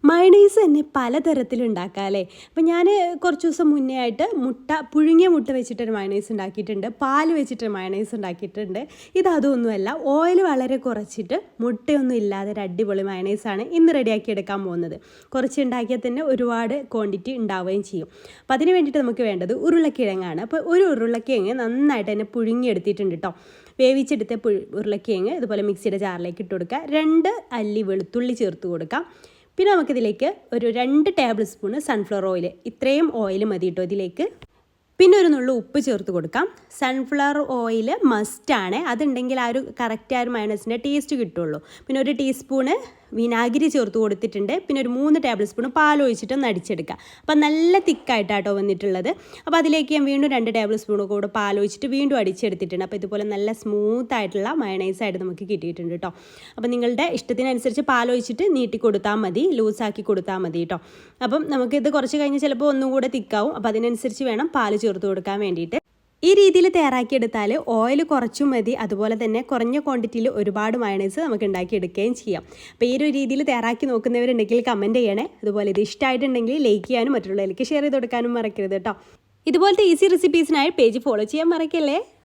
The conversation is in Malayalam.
മയണൈസ് തന്നെ പലതരത്തിലുണ്ടാക്കാം അല്ലേ. അപ്പം ഞാൻ കുറച്ച് ദിവസം മുന്നേ ആയിട്ട് പുഴുങ്ങിയ മുട്ട വെച്ചിട്ടൊരു മയണൈസ് ഉണ്ടാക്കിയിട്ടുണ്ട്, പാൽ വെച്ചിട്ടൊരു മയണൈസ് ഉണ്ടാക്കിയിട്ടുണ്ട്. ഇതൊന്നുമല്ല, ഓയിൽ വളരെ കുറച്ചിട്ട് മുട്ടയൊന്നും ഇല്ലാതെ ഒരു അടിപൊളി മയണൈസാണ് ഇന്ന് റെഡിയാക്കി എടുക്കാൻ പോകുന്നത്. കുറച്ച് ഉണ്ടാക്കിയാൽ തന്നെ ഒരുപാട് ക്വാണ്ടിറ്റി ഉണ്ടാവുകയും ചെയ്യും. അപ്പോൾ അതിന് വേണ്ടിയിട്ട് നമുക്ക് വേണ്ടത് ഉരുളക്കിഴങ്ങാണ്. അപ്പോൾ ഒരു ഉരുളക്കിഴങ്ങ് നന്നായിട്ട് തന്നെ പുഴുങ്ങിയെടുത്തിട്ടുണ്ട് കേട്ടോ. വേവിച്ചെടുത്ത ഉരുളക്കിഴങ്ങ് ഇതുപോലെ മിക്സിയുടെ ജാറിലേക്ക് ഇട്ട് കൊടുക്കുക. 2 അല്ലി വെളുത്തുള്ളി ചേർത്ത് കൊടുക്കാം. പിന്നെ നമുക്കിതിലേക്ക് ഒരു 2 ടേബിൾ സ്പൂൺ സൺഫ്ലവർ ഓയിൽ, ഇത്രയും ഓയിൽ മതി കേട്ടോ ഇതിലേക്ക്. പിന്നെ ഒരു നുള്ളു ഉപ്പ് ചേർത്ത് കൊടുക്കാം. സൺഫ്ലവർ ഓയിൽ മസ്റ്റാണ്, അതുണ്ടെങ്കിൽ ആ ഒരു കറക്റ്റ് ആ ഒരു മയണൈസിൻ്റെ ടേസ്റ്റ് കിട്ടുള്ളൂ. പിന്നെ ഒരു ടീസ്പൂണ് വിനാഗിരി ചേർത്ത് കൊടുത്തിട്ടുണ്ട്. പിന്നെ ഒരു 3 ടേബിൾ സ്പൂൺ പാലൊഴിച്ചിട്ട് ഒന്ന് അടിച്ചെടുക്കുക. അപ്പോൾ നല്ല തിക്കായിട്ടാട്ടോ വന്നിട്ടുള്ളത്. അപ്പോൾ അതിലേക്ക് ഞാൻ വീണ്ടും 2 ടേബിൾ സ്പൂൺ കൂടെ പാലൊഴിച്ചിട്ട് വീണ്ടും അടിച്ചെടുത്തിട്ടുണ്ട്. അപ്പോൾ ഇതുപോലെ നല്ല സ്മൂത്ത് ആയിട്ടുള്ള മയണൈസായിട്ട് നമുക്ക് കിട്ടിയിട്ടുണ്ട് കേട്ടോ. അപ്പോൾ നിങ്ങളുടെ ഇഷ്ടത്തിനനുസരിച്ച് പാലൊഴിച്ചിട്ട് നീട്ടി കൊടുത്താൽ മതി, ലൂസാക്കി കൊടുത്താൽ മതി കേട്ടോ. അപ്പം നമുക്കിത് കുറച്ച് കഴിഞ്ഞ് ചിലപ്പോൾ ഒന്നും കൂടെ തിക്കാവും. അപ്പോൾ അതിനനുസരിച്ച് വേണം പാല് ചേർത്ത് കൊടുക്കാൻ വേണ്ടിയിട്ട്. ഈ രീതിയിൽ തയ്യാറാക്കിയെടുത്താൽ ഓയിൽ കുറച്ചും മതി, അതുപോലെ തന്നെ കുറഞ്ഞ ക്വാണ്ടിറ്റിയിൽ ഒരുപാട് മയണൈസ് നമുക്ക് ഉണ്ടാക്കിയെടുക്കുകയും ചെയ്യാം. അപ്പോൾ ഈ ഒരു രീതിയിൽ തയ്യാറാക്കി നോക്കുന്നവരുണ്ടെങ്കിൽ കമൻറ്റ് ചെയ്യണേ. അതുപോലെ ഇത് ഇഷ്ടമായിട്ടുണ്ടെങ്കിൽ ലൈക്ക് ചെയ്യാനും മറ്റുള്ളവരിലേക്ക് ഷെയർ ചെയ്ത് കൊടുക്കാനും മറക്കരുത് കേട്ടോ. ഇതുപോലത്തെ ഈസി റെസിപ്പീസിനായി പേജ് ഫോളോ ചെയ്യാൻ മറക്കല്ലേ.